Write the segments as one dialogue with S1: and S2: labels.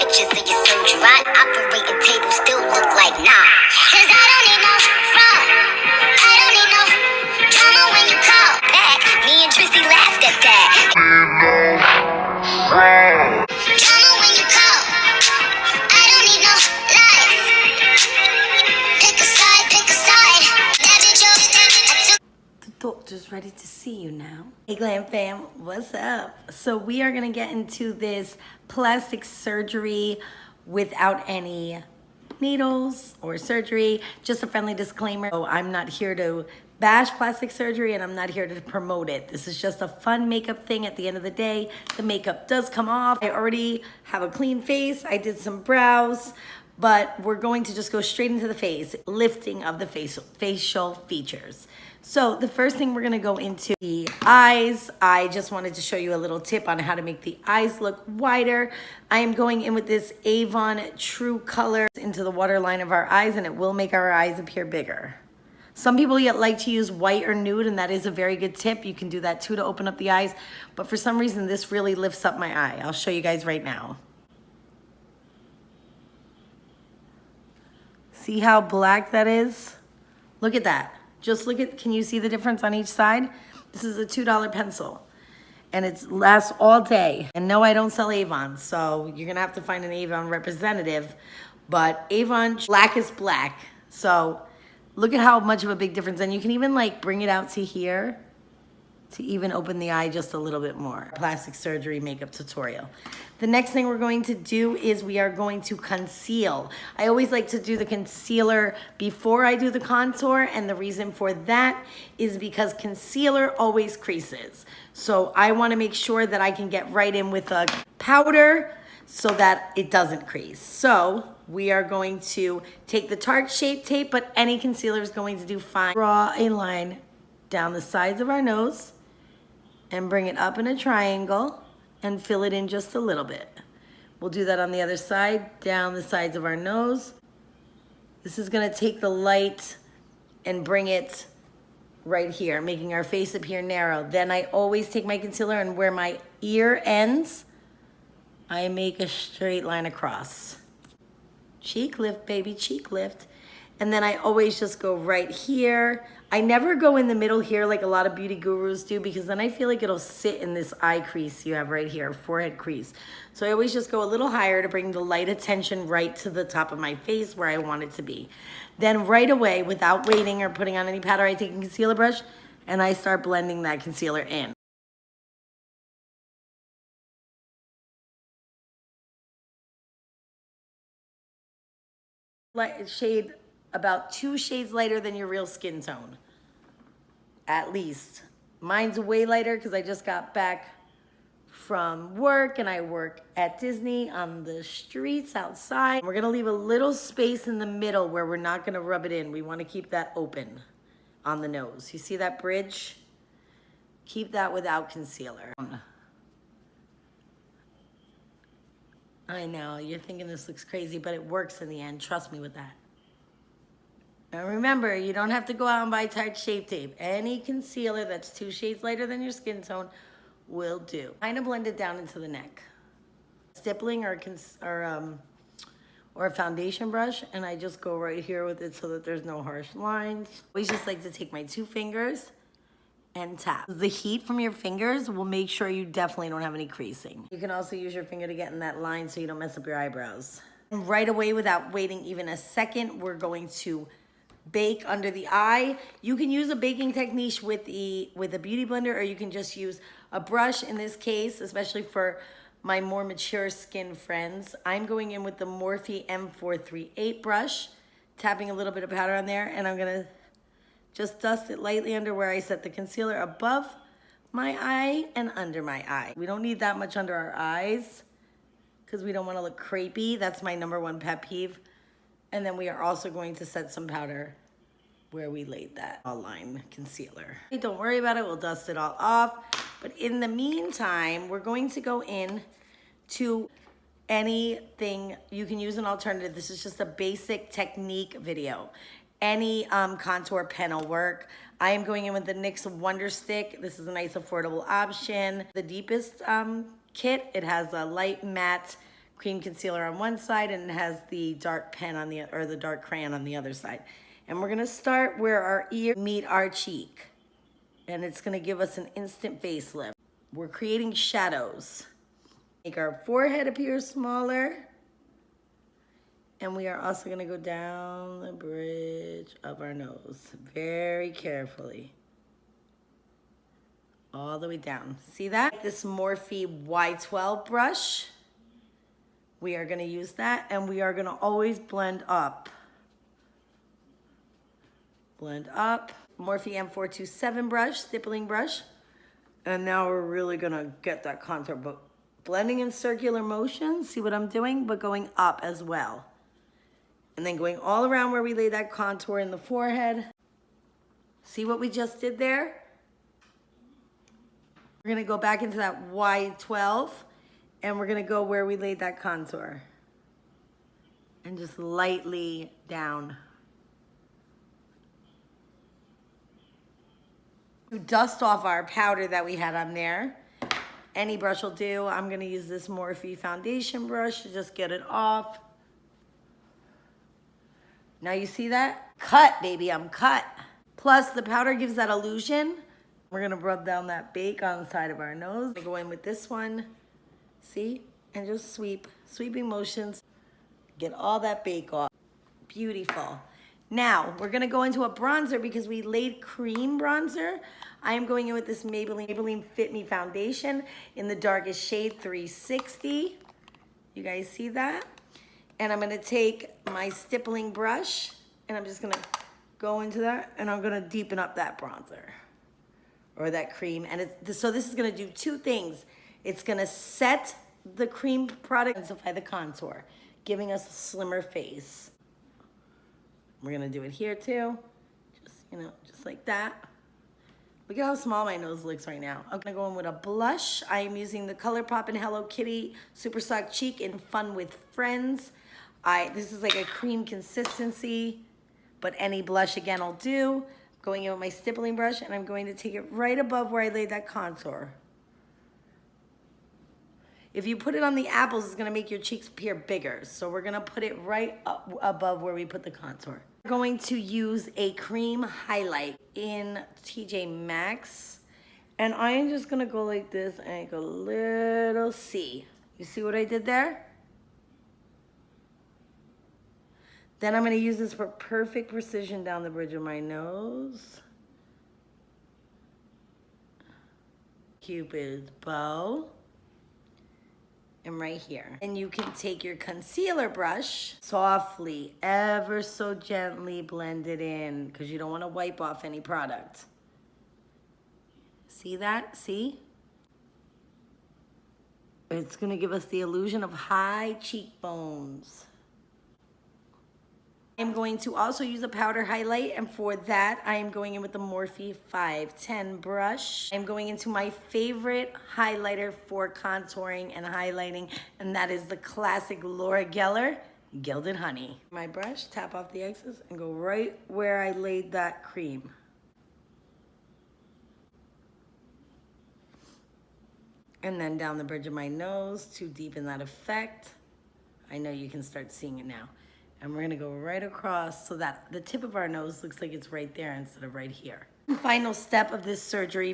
S1: pictures of your surgery. Operating table still look like nah. Cause I don't need no fraud. I don't need no drama when you call back. Me and Tristy laughed at that. Drama when you call. I don't need no lies. Pick a side, pick a side. That bitch over.
S2: The doctor's ready to see you now. Hey Glam Fam, what's up? So we are gonna get into this plastic surgery without any needles or surgery. Just a friendly disclaimer. So I'm not here to bash plastic surgery and I'm not here to promote it. This is just a fun makeup thing. At the end of the day, the makeup does come off. I already have a clean face. I did some brows, but we're going to just go straight into the face, lifting of the facial features. So the first thing we're gonna go into the eyes. I just wanted to show you a little tip on how to make the eyes look wider. I am going in with this Avon True Color into the waterline of our eyes, and it will make our eyes appear bigger. Some people yet like to use white or nude, and that is a very good tip. You can do that too to open up the eyes, but for some reason this really lifts up my eye. I'll show you guys right now. See how black that is? Look at that. Just look at, can you see the difference on each side? This is a $2 pencil and it lasts all day. And no, I don't sell Avon, so you're gonna have to find an Avon representative, but Avon black is black. So look at how much of a big difference. And you can even like bring it out to here to even open the eye just a little bit more. Plastic surgery makeup tutorial. The next thing we're going to do is we are going to conceal. I always like to do the concealer before I do the contour, and the reason for that is because concealer always creases. So I wanna make sure that I can get right in with a powder so that it doesn't crease. So we are going to take the Tarte Shape Tape, but any concealer is going to do fine. Draw a line down the sides of our nose and bring it up in a triangle and fill it in just a little bit. We'll do that on the other side, down the sides of our nose. This is gonna take the light and bring it right here, making our face appear narrow. Then I always take my concealer, and where my ear ends, I make a straight line across. Cheek lift, baby, cheek lift. And then I always just go right here. I never go in the middle here like a lot of beauty gurus do, because then I feel like it'll sit in this eye crease you have right here, forehead crease. So I always just go a little higher to bring the light attention right to the top of my face where I want it to be. Then right away, without waiting or putting on any powder, I take a concealer brush and I start blending that concealer in. Light shade about 2 shades lighter than your real skin tone, at least. Mine's way lighter because I just got back from work and I work at Disney on the streets outside. We're gonna leave a little space in the middle where we're not gonna rub it in. We wanna keep that open on the nose. You see that bridge? Keep that without concealer. I know, you're thinking this looks crazy, but it works in the end. Trust me with that. And remember, you don't have to go out and buy Tarte Shape Tape. Any concealer that's 2 shades lighter than your skin tone will do. Kind of blend it down into the neck. Stippling or a foundation brush, and I just go right here with it so that there's no harsh lines. I always just like to take my 2 fingers and tap. The heat from your fingers will make sure you definitely don't have any creasing. You can also use your finger to get in that line so you don't mess up your eyebrows. And right away, without waiting even a second, we're going to bake under the eye. You can use a baking technique with a beauty blender, or you can just use a brush. In this case, especially for my more mature skin friends, I'm going in with the Morphe M438 brush, tapping a little bit of powder on there, and I'm gonna just dust it lightly under where I set the concealer, above my eye and under my eye. We don't need that much under our eyes because we don't want to look crepey. That's my #1 pet peeve. And then we are also going to set some powder where we laid that line concealer. Hey, don't worry about it, we'll dust it all off. But in the meantime, we're going to go in to anything. You can use an alternative. This is just a basic technique video. Any contour pen will work. I am going in with the NYX Wonder Stick. This is a nice affordable option. The deepest kit, it has a light matte cream concealer on one side and it has the dark pen on the, or the dark crayon on the other side. And we're gonna start where our ear meet our cheek. And it's gonna give us an instant facelift. We're creating shadows. Make our forehead appear smaller. And we are also gonna go down the bridge of our nose very carefully. All the way down. See that? This Morphe Y12 brush. We are gonna use that and we are gonna always blend up. Blend up. Morphe M427 brush, stippling brush. And now we're really gonna get that contour, but blending in circular motion, see what I'm doing? But going up as well. And then going all around where we laid that contour in the forehead. See what we just did there? We're gonna go back into that Y12 and we're gonna go where we laid that contour. And just lightly down. To dust off our powder that we had on there. Any brush will do. I'm gonna use this Morphe foundation brush to just get it off. Now you see that? Cut, baby, I'm cut. Plus the powder gives that illusion. We're gonna rub down that bake on the side of our nose. I go in with this one, see? And just sweep, sweeping motions. Get all that bake off. Beautiful. Now, we're gonna go into a bronzer because we laid cream bronzer. I am going in with this Maybelline Fit Me foundation in the darkest shade 360. You guys see that? And I'm gonna take my stippling brush and I'm just gonna go into that and I'm gonna deepen up that bronzer or that cream. And so this is gonna do two things. It's gonna set the cream product and intensify the contour, giving us a slimmer face. We're gonna do it here too. Just, you know, just like that. Look at how small my nose looks right now. I'm gonna go in with a blush. I am using the ColourPop and Hello Kitty Super Soft Cheek in Fun with Friends. This is like a cream consistency, but any blush again will do. Going in with my stippling brush and I'm going to take it right above where I laid that contour. If you put it on the apples, it's gonna make your cheeks appear bigger. So we're gonna put it right up above where we put the contour. We're going to use a cream highlight in TJ Maxx. And I am just gonna go like this and make a little C. You see what I did there? Then I'm gonna use this for perfect precision down the bridge of my nose. Cupid's bow. And right here. And you can take your concealer brush, softly, ever so gently blend it in because you don't want to wipe off any product. See that? See? It's going to give us the illusion of high cheekbones. I'm going to also use a powder highlight, and for that, I am going in with the Morphe 510 brush. I'm going into my favorite highlighter for contouring and highlighting, and that is the classic Laura Geller Gilded Honey. My brush, tap off the excess, and go right where I laid that cream. And then down the bridge of my nose to deepen that effect. I know you can start seeing it now. And we're gonna go right across so that the tip of our nose looks like it's right there instead of right here. The final step of this surgery,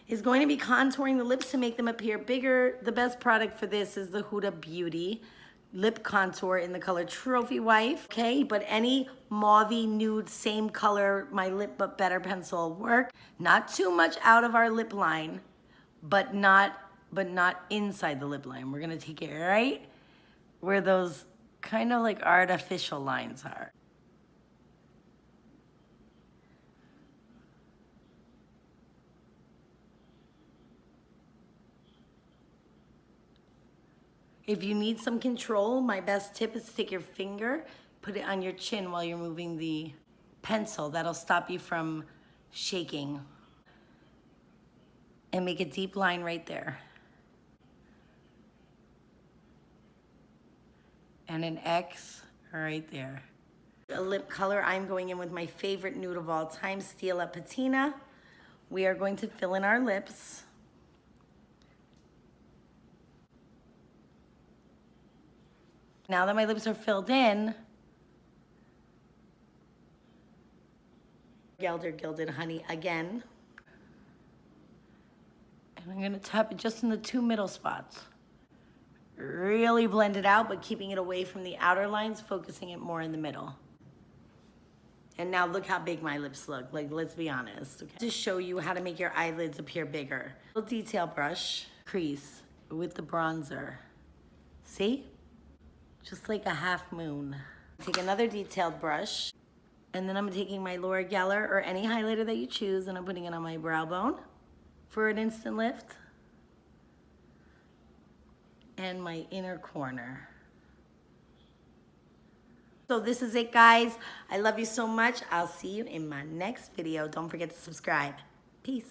S2: is going to be contouring the lips to make them appear bigger. The best product for this is the Huda Beauty lip contour in the color Trophy Wife, okay? But any mauvey nude, same color, my lip but better pencil will work. Not too much out of our lip line, but not inside the lip line. We're gonna take it right where those kind of like artificial lines are. If you need some control, my best tip is to take your finger, put it on your chin while you're moving the pencil. That'll stop you from shaking. And make a deep line right there. And an X right there. A lip color, I'm going in with my favorite nude of all time, Stila Patina. We are going to fill in our lips. Now that my lips are filled in, Gilded Honey again. And I'm gonna tap it just in the two middle spots. Really blend it out, but keeping it away from the outer lines, focusing it more in the middle. And now look how big my lips look. Like, let's be honest. Okay. To show you how to make your eyelids appear bigger. Little detail brush, crease with the bronzer. See? Just like a half moon. Take another detailed brush, and then I'm taking my Laura Geller or any highlighter that you choose, and I'm putting it on my brow bone for an instant lift. And my inner corner. So this is it, guys. I love you so much. I'll see you in my next video. Don't forget to subscribe. Peace.